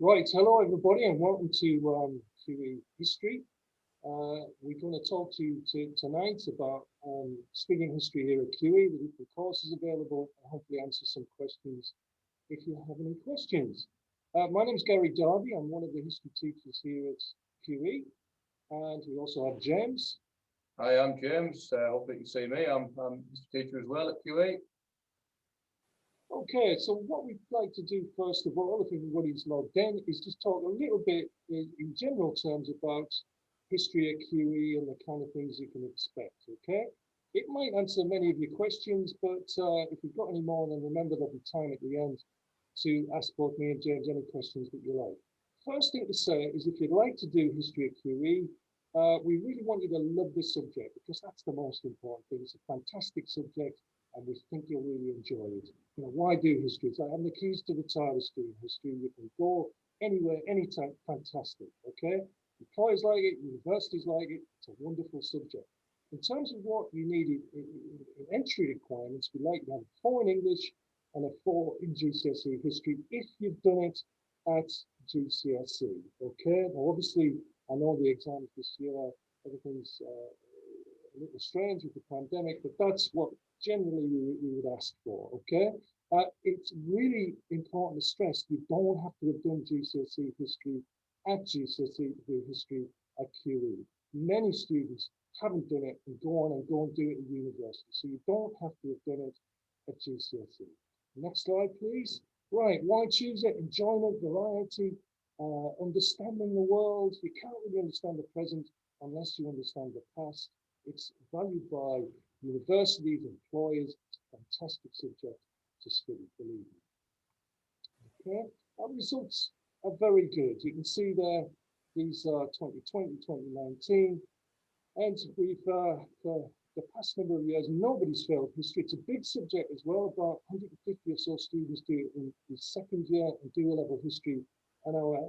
Right, hello everybody, and welcome to QE History. We're going to talk to you tonight about speaking history here at QE, with different courses available, and hopefully answer some questions if you have any questions. My name is Gary Darby. I'm one of the history teachers here at QE, and we also have James. Hi, I'm James. Hopefully you can see me. I'm a teacher as well at QE. Okay, so what we'd like to do first of all, if everybody's logged in, is just talk a little bit in general terms about history at QE and the kind of things you can expect, okay? It might answer many of your questions, but if you've got any more, then remember there'll be time at the end to ask both me and James any questions that you like. First thing to say is if you'd like to do history at QE, we really want you to love this subject because that's the most important thing. It's a fantastic subject and we think you'll really enjoy it. You know, why do history? It's like having the keys to the TARDIS doing history. You can go anywhere, anytime, fantastic, okay? Employers like it, universities like it, it's a wonderful subject. In terms of what you need in entry requirements, we like to have a 4 in English and a 4 in GCSE history if you've done it at GCSE, okay? Now, obviously, I know the exams this year, everything's a little strange with the pandemic, but that's what generally we would ask for, okay? It's really important to stress you don't have to have done GCSE history at GCSE to do history at QE. Many students haven't done it and go on and go and do it at university, so you don't have to have done it at GCSE. Next slide, please. Right, why choose it? Enjoyment, variety, understanding the world. You can't really understand the present unless you understand the past. It's valued by universities, employers. It's a fantastic subject to study, believe me. Okay, our results are very good. You can see there, these are 2020, 2019, and we've, for the past number of years, nobody's failed history. It's a big subject as well. About 150 or so students do it in the second year and do A-level history, and our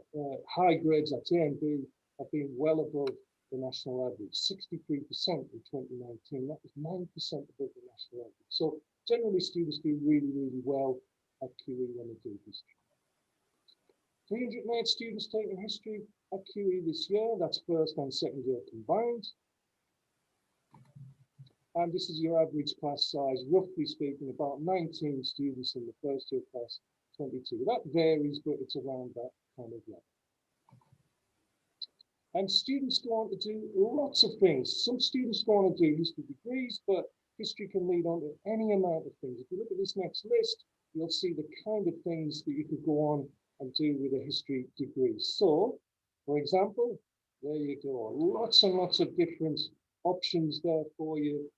high grades at A and B have been well above the national average, 63% in 2019. That was 9% above the national average. So generally, students do really, really well at QE when they do history. 308 students taking history at QE this year. That's first and second year combined. And this is your average class size, roughly speaking, about 19 students in the first year class, 22. That varies, but it's around that kind of level. And students go on to do lots of things. Some students go on to do history degrees, but history can lead on to any amount of things. If you look at this next list, you'll see the kind of things that you could go on and do with a history degree. So, for example, there you go. Lots and lots of different options there for you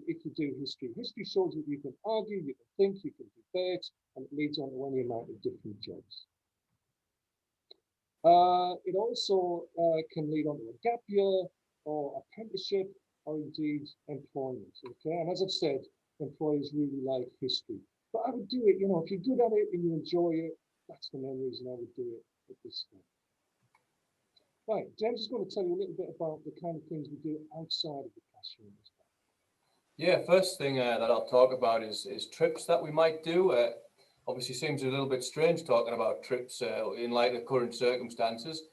if you do history. History shows that you can argue, you can think, you can debate, and it leads on to any amount of different jobs. It also can lead on to a gap year or apprenticeship or indeed employment, okay? And as I've said, employers really like history. But I would do it, you know, if you're good at it and you enjoy it, that's the main reason I would do it at this time. Right, James is going to tell you a little bit about the kind of things we do outside of the classroom as well. Yeah, first thing that I'll talk about is trips that we might do. Obviously seems a little bit strange talking about trips in light of current circumstances.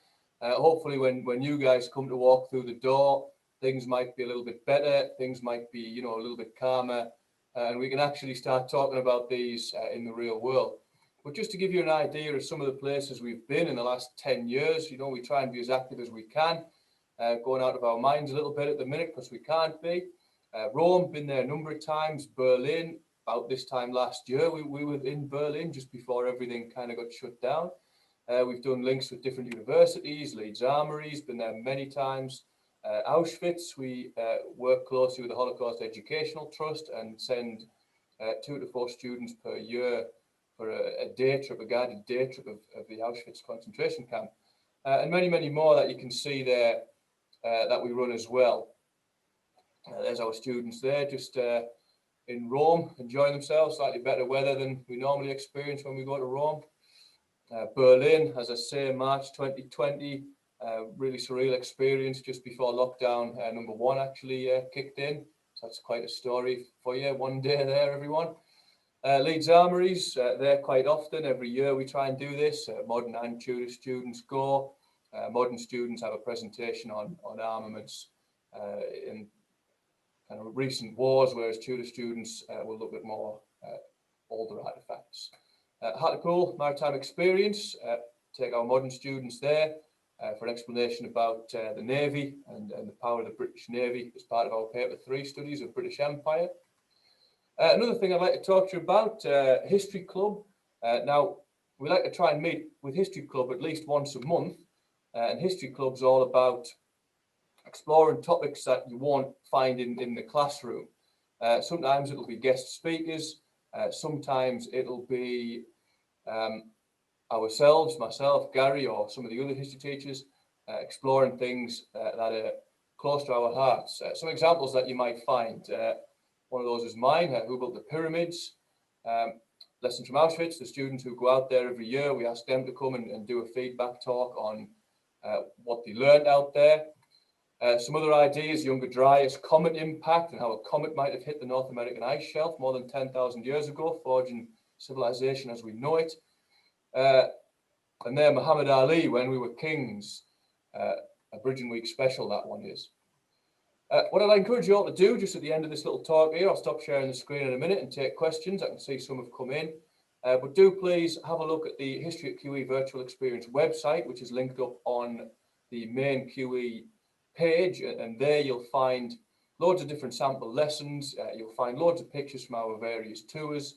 Hopefully when you guys come to walk through the door, things might be a little bit better, things might be, you know, a little bit calmer, and we can actually start talking about these in the real world. But just to give you an idea of some of the places we've been in the last 10 years, you know, we try and be as active as we can, going out of our minds a little bit at the minute because we can't be. Rome, been there a number of times. Berlin, about this time last year, we were in Berlin just before everything kind of got shut down. We've done links with different universities, Leeds Armories, been there many times. Auschwitz, we work closely with the Holocaust Educational Trust and send 2 to 4 students per year for a day trip, a guided day trip of the Auschwitz concentration camp. And many, many more that you can see there that we run as well. There's our students there, just in Rome, enjoying themselves, slightly better weather than we normally experience when we go to Rome. Berlin, as I say, March 2020, really surreal experience just before lockdown number 1 actually kicked in. So that's quite a story for you. One day there, everyone. Leeds Armories, there quite often, every year we try and do this. Modern and Tudor students go. Modern students have a presentation on armaments in kind of recent wars, whereas Tudor students will look at more older artifacts. Hartlepool Maritime Experience, take our modern students there for an explanation about the Navy and the power of the British Navy as part of our paper 3 studies of British Empire. Another thing I'd like to talk to you about, History Club. Now, we like to try and meet with History Club at least once a month, and History Club's all about exploring topics that you won't find in the classroom. Sometimes it'll be guest speakers, sometimes it'll be ourselves, myself, Gary, or some of the other history teachers, exploring things that are close to our hearts. Some examples that you might find, one of those is mine, who built the pyramids. Lessons from Auschwitz, the students who go out there every year, we ask them to come and do a feedback talk on what they learned out there. Some other ideas, Younger Dryas comet impact and how a comet might have hit the North American ice shelf more than 10,000 years ago, forging civilization as we know it. And then Muhammad Ali, When We Were Kings, a Bridging Week special, that one is. What I'd encourage you all to do just at the end of this little talk here, I'll stop sharing the screen in a minute and take questions. I can see some have come in. But do please have a look at the History at QE Virtual Experience website, which is linked up on the main QE page. And there you'll find loads of different sample lessons. You'll find loads of pictures from our various tours.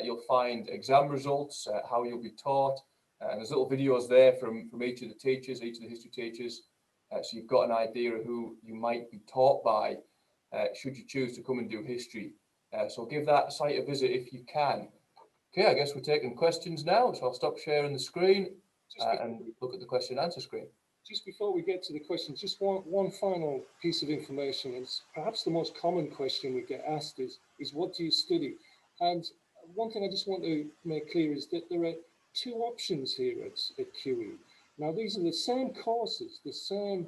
You'll find exam results, how you'll be taught. And there's little videos there from each of the teachers, each of the history teachers. So you've got an idea of who you might be taught by, should you choose to come and do history. So give that site a visit if you can. Okay, I guess we're taking questions now, so I'll stop sharing the screen and look at the question and answer screen. Just before we get to the questions, just one final piece of information. It's perhaps the most common question we get asked is what do you study? And one thing I just want to make clear is that there are 2 options here at QE. Now, these are the same courses, the same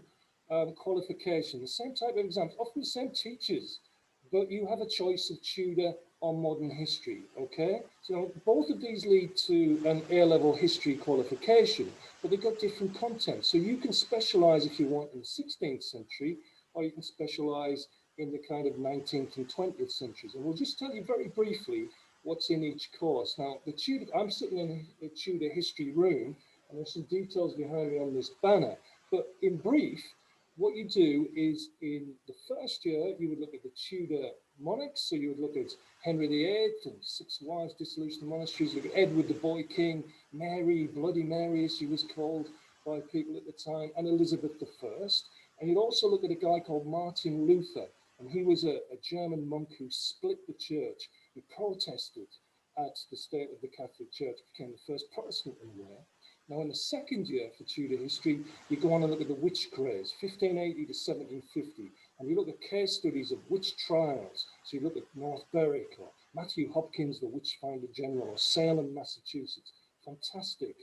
qualification, the same type of exams, often the same teachers, but you have a choice of Tudor or modern history, okay? So both of these lead to an A-level history qualification, but they've got different content. So you can specialize if you want in the 16th century, or you can specialize in the kind of 19th and 20th centuries. And we'll just tell you very briefly what's in each course. Now, the Tudor, I'm sitting in the Tudor history room, and there's some details behind me on this banner. But in brief, what you do is in the first year, you would look at the Tudor monarchs. So you would look at Henry VIII and 6 wives, dissolution of monasteries, look at Edward the Boy King, Mary, Bloody Mary, as she was called by people at the time, and Elizabeth I. And you'd also look at a guy called Martin Luther, and he was a German monk who split the church, who protested at the state of the Catholic Church, became the first Protestant in the world. Now, in the second year for Tudor history, you go on and look at the witch craze, 1580 to 1750, and you look at case studies of witch trials. So you look at North Berwick or Matthew Hopkins, the Witch Finder General, or Salem, Massachusetts. Fantastic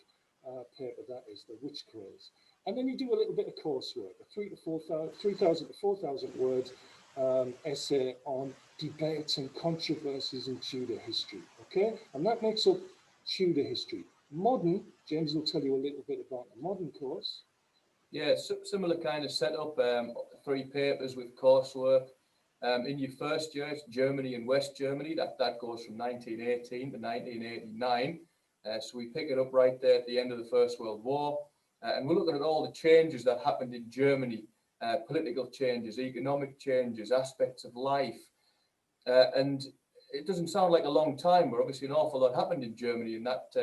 paper that is, the witch craze. And then you do a little bit of coursework, a 3,000 to 4,000 word essay on debates and controversies in Tudor history, okay? And that makes up Tudor history. Modern, James will tell you a little bit about the modern course. Yeah, similar kind of setup, 3 papers with coursework. In your first year, it's Germany and West Germany, that goes from 1918 to 1989. So we pick it up right there at the end of the First World War. And we're looking at all the changes that happened in Germany, political changes, economic changes, aspects of life. And it doesn't sound like a long time, but obviously an awful lot happened in Germany in that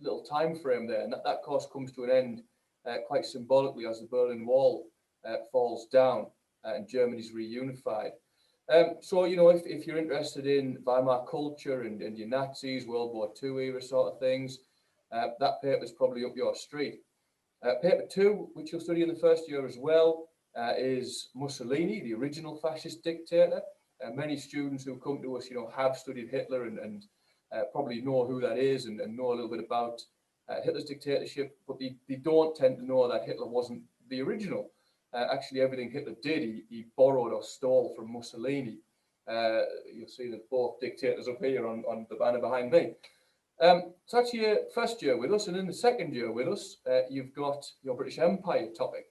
little time frame there. And that course comes to an end quite symbolically as the Berlin Wall falls down and Germany's reunified. So, you know, if you're interested in Weimar culture and your Nazis, World War II era sort of things, that paper is probably up your street. Paper 2, which you'll study in the first year as well, is Mussolini, the original fascist dictator. Many students who come to us, you know, have studied Hitler and probably know who that is and know a little bit about Hitler's dictatorship, but they don't tend to know that Hitler wasn't the original. Actually, everything Hitler did, he borrowed or stole from Mussolini. You'll see that both dictators up here on the banner behind me. So that's your first year with us, and in the second year with us, you've got your British Empire topic,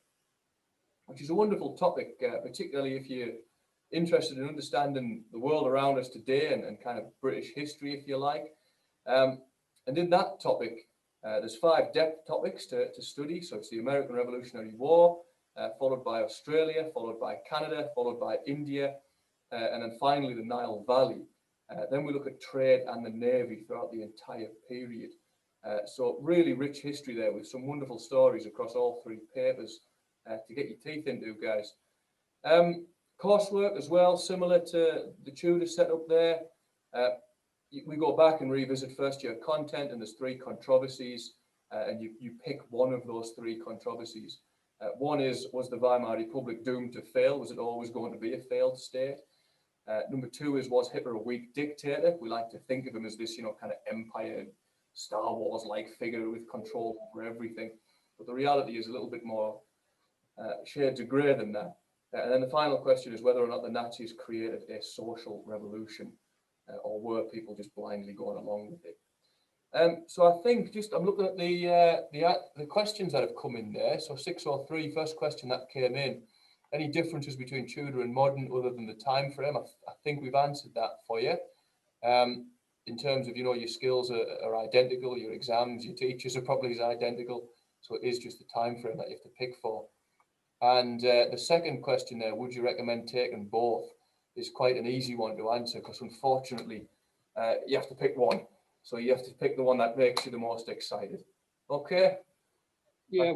which is a wonderful topic, particularly if you're interested in understanding the world around us today and kind of British history, if you like. And in that topic, there's 5 depth topics to study. So it's the American Revolutionary War, followed by Australia, followed by Canada, followed by India, and then finally the Nile Valley. Then we look at trade and the Navy throughout the entire period. So really rich history there with some wonderful stories across all 3 papers to get your teeth into, guys. Coursework as well, similar to the Tudor setup there. We go back and revisit first year content, and there's 3 controversies, and you pick one of those 3 controversies. One is, was the Weimar Republic doomed to fail? Was it always going to be a failed state? Number 2 is, was Hitler a weak dictator? We like to think of him as this, kind of empire, Star Wars-like figure with control over everything. But the reality is a little bit more shades of grey than that. And then the final question is whether or not the Nazis created a social revolution, or were people just blindly going along with it? So I think I'm looking at the questions that have come in there. So 603, first question that came in. Any differences between Tudor and modern other than the time frame? I think we've answered that for you. In terms of, your skills are identical, your exams, your teachers are probably as identical. So it is just the time frame that you have to pick for. And the second question there, would you recommend taking both, is quite an easy one to answer, because unfortunately, you have to pick one. So you have to pick the one that makes you the most excited. Okay? Yeah,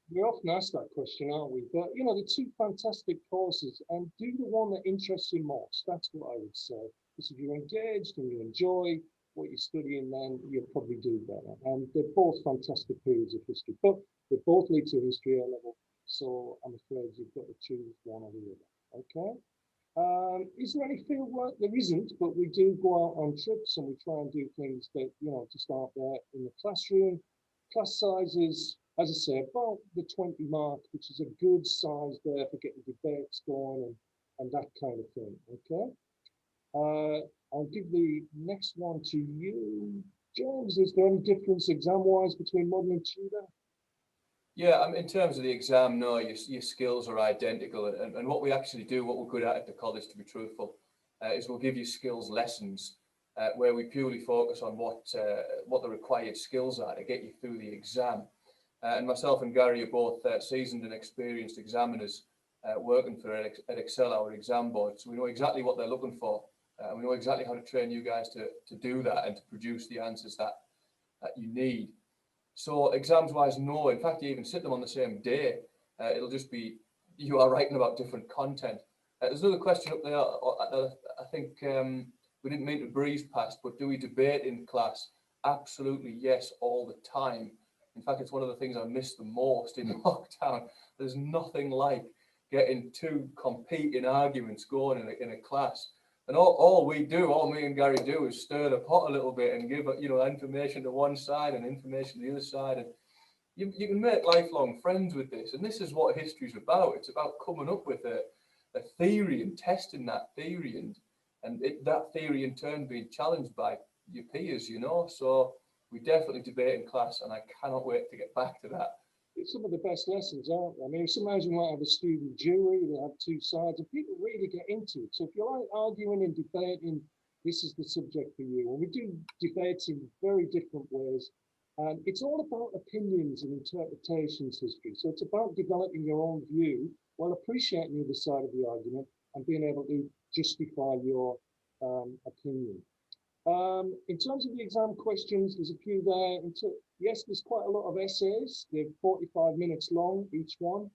we often ask that question, aren't we? But, the 2 fantastic courses, and do the one that interests you most. That's what I would say. Because if you're engaged and you enjoy what you're studying, then you'll probably do better. And they're both fantastic periods of history, but they both lead to history A level. So I'm afraid you've got to choose one or the other. Okay. Is there any field work? There isn't, but we do go out on trips and we try and do things that, to start there in the classroom. Class sizes, as I say, about the 20 mark, which is a good size there for getting debates going and that kind of thing. Okay. I'll give the next one to you, James. Is there any difference exam-wise between modern and Tudor? Yeah, in terms of the exam, no, your skills are identical. And what we actually do, what we're good at the college, to be truthful, is we'll give you skills lessons where we purely focus on what the required skills are to get you through the exam. And myself and Gary are both seasoned and experienced examiners working for at Excel, our exam board. So we know exactly what they're looking for. And we know exactly how to train you guys to do that and to produce the answers that you need. So exams wise, no. In fact, you even sit them on the same day. It'll just be, you are writing about different content. There's another question up there. I think we didn't mean to breeze past, but do we debate in class? Absolutely, yes, all the time. In fact, it's one of the things I miss the most in lockdown. There's nothing like getting 2 competing arguments going in a class. And all me and Gary do is stir the pot a little bit and give information to one side and information to the other side. And you can make lifelong friends with this. And this is what history is about. It's about coming up with a theory and testing that theory and that theory in turn being challenged by your peers, So we definitely debate in class, and I cannot wait to get back to that. It's some of the best lessons, aren't they? I mean, sometimes you might have a student jury, they have 2 sides, and people really get into it. So if you like arguing and debating, this is the subject for you. And we do debates in very different ways. And it's all about opinions and interpretations history. So it's about developing your own view while appreciating the other side of the argument and being able to justify your opinion. In terms of the exam questions, there's a few there. Yes, there's quite a lot of essays. They're 45 minutes long, each one.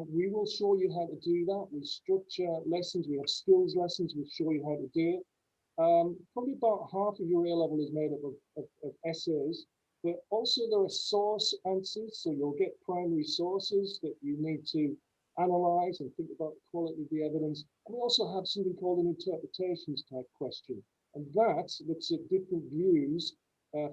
We will show you how to do that. We structure lessons. We have skills lessons. We'll show you how to do it. Probably about half of your A level is made up of essays, but also there are source answers. So you'll get primary sources that you need to analyze and think about the quality of the evidence. And we also have something called an interpretations type question. And that looks at different views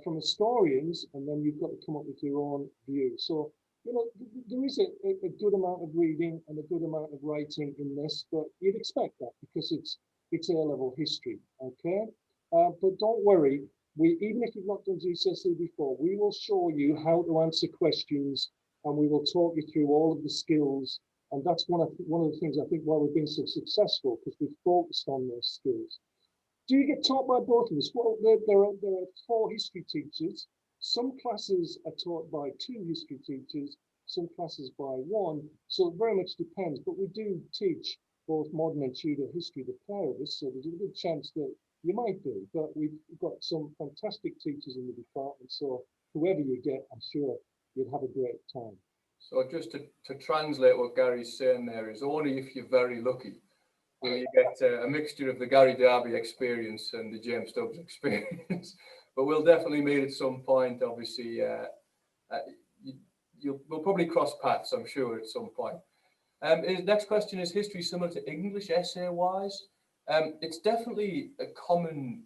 from historians, and then you've got to come up with your own view. So, there is a good amount of reading and a good amount of writing in this, but you'd expect that because it's it's A-level history, okay? But don't worry, even if you've not done GCSE before, we will show you how to answer questions, and we will talk you through all of the skills. And that's one of the things I think why we've been so successful, because we've focused on those skills. Do you get taught by both of us? Well, there are 4 history teachers. Some classes are taught by 2 history teachers, some classes by 1. So it very much depends. But we do teach both modern and Tudor history, the pair of us. So there's a good chance that you might do. But we've got some fantastic teachers in the department. So whoever you get, I'm sure you'll have a great time. So just to translate what Gary's saying there is only if you're very lucky will you get a mixture of the Gary Darby experience and the James Stubbs experience. But we'll definitely meet at some point. Obviously, we'll probably cross paths, I'm sure, at some point. His next question is history similar to English essay-wise? It's definitely a common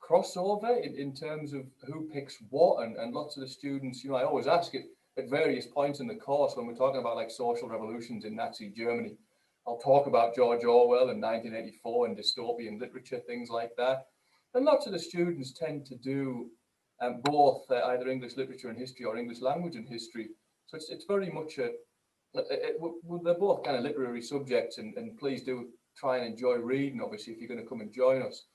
crossover in terms of who picks what, and lots of the students, I always ask it at various points in the course when we're talking about like social revolutions in Nazi Germany. I'll talk about George Orwell in 1984 and dystopian literature, things like that. And lots of the students tend to do both either English literature and history or English language and history. So it's very much they're both kind of literary subjects, and please do try and enjoy reading, obviously, if you're going to come and join us.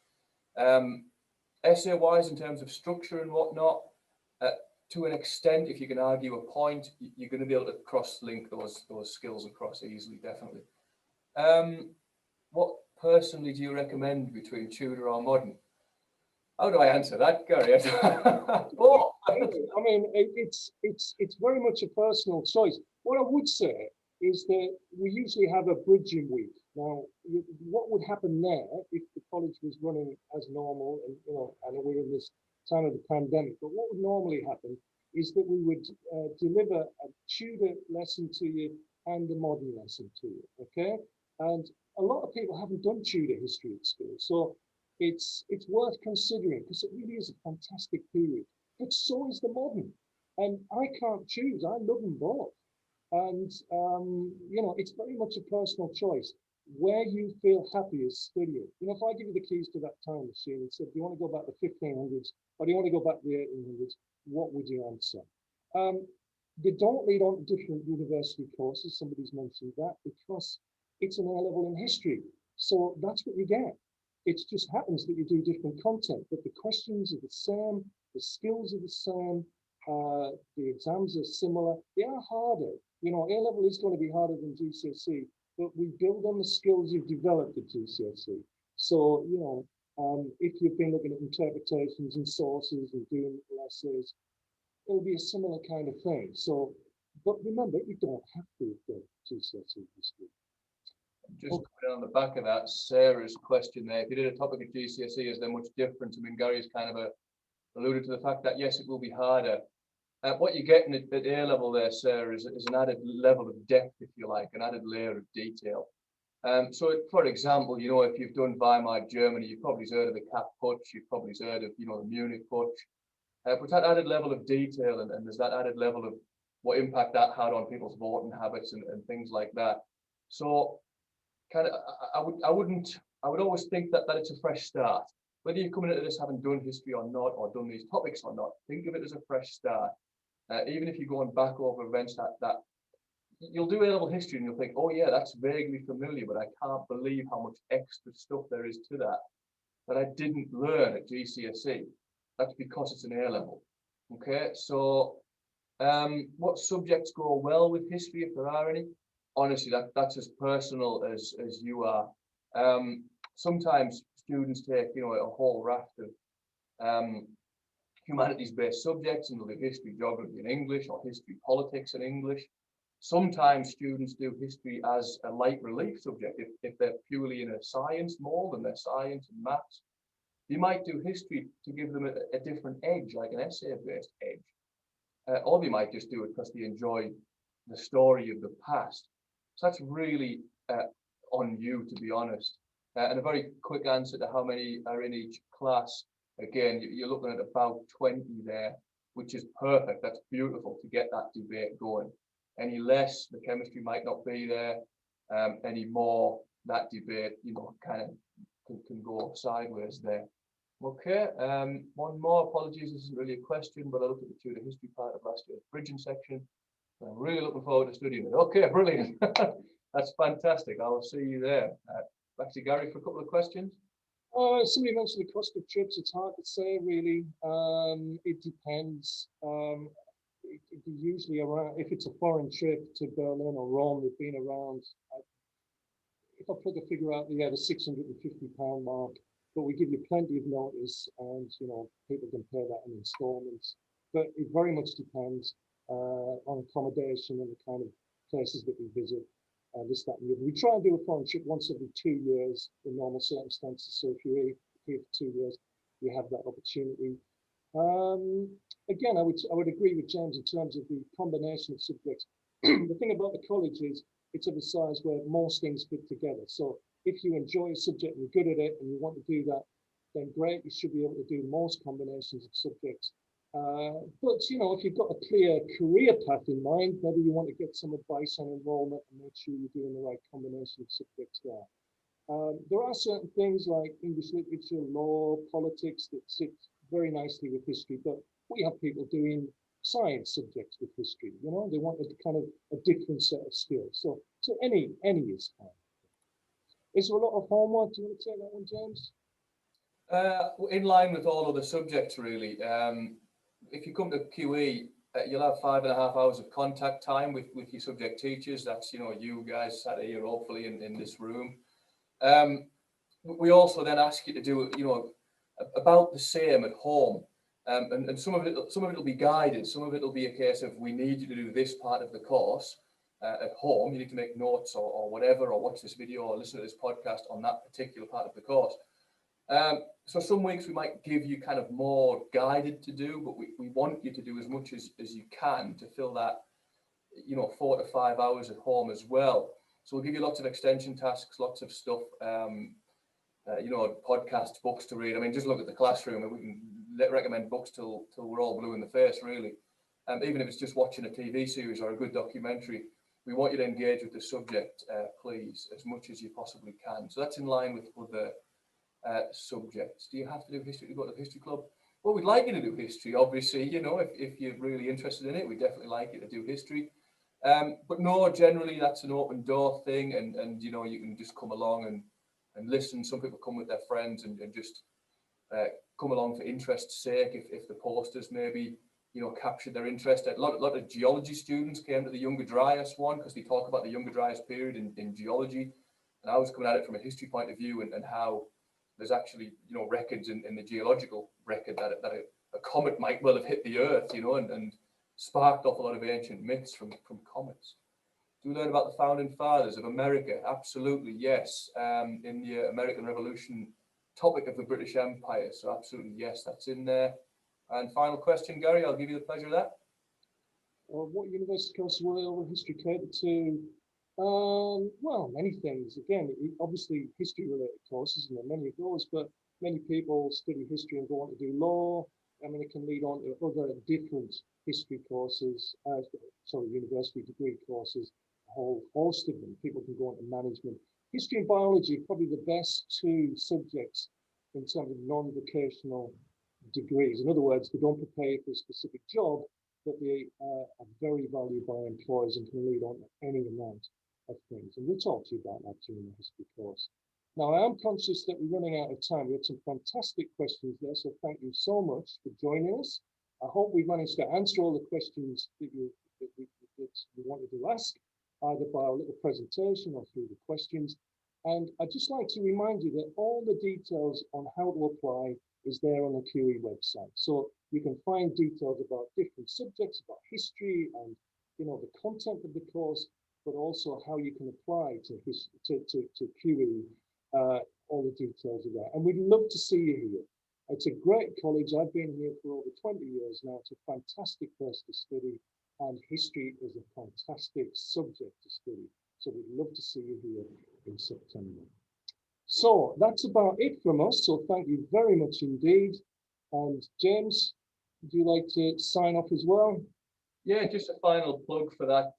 Essay-wise, in terms of structure and whatnot, to an extent, if you can argue a point, you're going to be able to cross-link those skills across easily, definitely. What personally do you recommend between Tudor or modern? How do I answer that, Gary? Well, I mean, it's very much a personal choice. What I would say is that we usually have a bridging week. Now, what would happen there if the college was running as normal, and I know we're in this time of the pandemic, but what would normally happen is that we would deliver a Tudor lesson to you and a modern lesson to you, okay? And a lot of people haven't done Tudor history at school, so it's worth considering, because it really is a fantastic period. But so is the modern, and I can't choose. I love them both, and it's very much a personal choice where you feel happiest studying. If I give you the keys to that time machine and said, do you want to go back to the 1500s or do you want to go back to the 1800s? What would you answer? They don't lead on to different university courses. Somebody's mentioned that, because it's an A-level in history. So that's what you get. It just happens that you do different content, but the questions are the same, the skills are the same, the exams are similar. They are harder. A-level is going to be harder than GCSE, but we build on the skills you've developed at GCSE. So, if you've been looking at interpretations and sources and doing little essays, it'll be a similar kind of thing. So, but remember, you don't have to have done GCSE history. Just coming on the back of that, Sarah's question there, if you did a topic at GCSE, is there much difference? I mean, Gary's kind of alluded to the fact that, yes, it will be harder. What you're getting at A-level there, Sarah, is an added level of depth, if you like, an added layer of detail. So, for example, if you've done Weimar Germany, you've probably heard of the Kapp Putsch, you've probably heard of, the Munich Putsch. But that added level of detail, and there's that added level of what impact that had on people's voting habits and things like that. So, kind of, I would always think that it's a fresh start. Whether you're coming into this having done history or not, or done these topics or not, think of it as a fresh start. Even if you're going back over events that you'll do A-level history and you'll think, oh yeah, that's vaguely familiar, but I can't believe how much extra stuff there is to that I didn't learn at GCSE. That's because it's an A-level. Okay, so what subjects go well with history, if there are any? Honestly, that's as personal as you are. Sometimes students take, a whole raft of humanities-based subjects, and they'll do history, geography in English, or history, politics in English. Sometimes students do history as a light relief subject. If they're purely in a science mold and they're science and maths, you might do history to give them a different edge, like an essay-based edge. Or they might just do it because they enjoy the story of the past. So that's really on you, to be honest. And a very quick answer to how many are in each class. Again, you're looking at about 20 there, which is perfect. That's beautiful to get that debate going. Any less, the chemistry might not be there. Any more, that debate, kind of can go sideways there. Okay, one more, apologies, this isn't really a question, but I looked at the Tudor history part of last year's bridging section. I'm really looking forward to studying it. Okay, brilliant. That's fantastic. I will see you there. Back to Gary for a couple of questions. Somebody mentioned the cost of trips. It's hard to say, really. It depends. Usually around, if it's a foreign trip to Berlin or Rome, they've been around, if I put the figure out, yeah, the £650 mark, but we give you plenty of notice, and people can pay that in installments. But it very much depends on accommodation and the kind of places that we visit. This, that, and the other. We try and do a foreign trip once every 2 years in normal circumstances. So if you're here for 2 years, you have that opportunity. Again, I would agree with James in terms of the combination of subjects. The thing about the college is it's of a size where most things fit together. So if you enjoy a subject and you're good at it and you want to do that, then great, you should be able to do most combinations of subjects. But if you've got a clear career path in mind, maybe you want to get some advice on enrollment and make sure you're doing the right combination of subjects there. There are certain things like English literature, law, politics that sit very nicely with history, but we have people doing science subjects with history. They want a kind of a different set of skills. So any is fine. Is there a lot of homework? Do you want to take that one, James? In line with all other subjects, really. If you come to QE, you'll have 5.5 hours of contact time with your subject teachers. That's you guys sat here hopefully in this room. We also then ask you to do about the same at home, and some of it will be guided. Some of it will be a case of we need you to do this part of the course at home. You need to make notes or whatever, or watch this video or listen to this podcast on that particular part of the course. So some weeks we might give you kind of more guided to do, but we want you to do as much as you can to fill that 4 to 5 hours at home as well. So we'll give you lots of extension tasks, lots of stuff, podcasts, books to read. I mean, just look at the classroom, and we can recommend books till we're all blue in the face, really. Even if it's just watching a TV series or a good documentary, we want you to engage with the subject, please, as much as you possibly can. So that's in line with other subjects. Do you have to do history to go to the history club? Well, we'd like you to do history, obviously. If you're really interested in it, we'd definitely like you to do history. But no, generally that's an open door thing, and you can just come along and listen. Some people come with their friends and just come along for interest's sake. If the posters maybe captured their interest. A lot of geology students came to the Younger Dryas one because they talk about the Younger Dryas period in geology, and I was coming at it from a history point of view and how there's actually records in the geological record that a comet might well have hit the Earth, and sparked off a lot of ancient myths from comets. Do we learn about the founding fathers of America? Absolutely, yes. In the American Revolution topic of the British Empire. So absolutely, yes, that's in there. And final question, Gary, I'll give you the pleasure of that. What university course will history cater to? Well, many things. Again, obviously history-related courses, and there are many of those, but many people study history and go on to do law. I mean, it can lead on to other different history courses, university degree courses, a whole host of them. People can go on to management. History and biology are probably the best two subjects in terms of non-vocational degrees. In other words, they don't prepare you for a specific job, but they are very valued by employers and can lead on to any amount of things. And we'll talk to you about that during the history course. Now, I am conscious that we're running out of time. We had some fantastic questions there, so thank you so much for joining us. I hope we managed to answer all the questions that you wanted to ask, either by a little presentation or through the questions. And I'd just like to remind you that all the details on how to apply is there on the QE website. So you can find details about different subjects, about history and the content of the course, but also how you can apply to QE. All the details of that. And we'd love to see you here. It's a great college. I've been here for over 20 years now. It's a fantastic place to study, and history is a fantastic subject to study. So we'd love to see you here in September. So that's about it from us. So thank you very much indeed. And James, would you like to sign off as well? Yeah, just a final plug for that,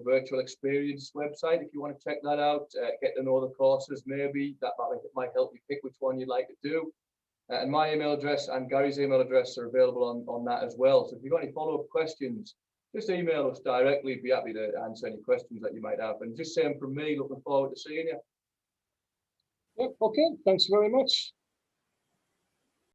virtual experience website. If you want to check that out, get to know the courses, maybe that might help you pick which one you'd like to do. And my email address and Gary's email address are available on that as well. So if you've got any follow-up questions, just email us directly. Be happy to answer any questions that you might have. And just saying from me, looking forward to seeing you. Yeah, okay, thanks very much.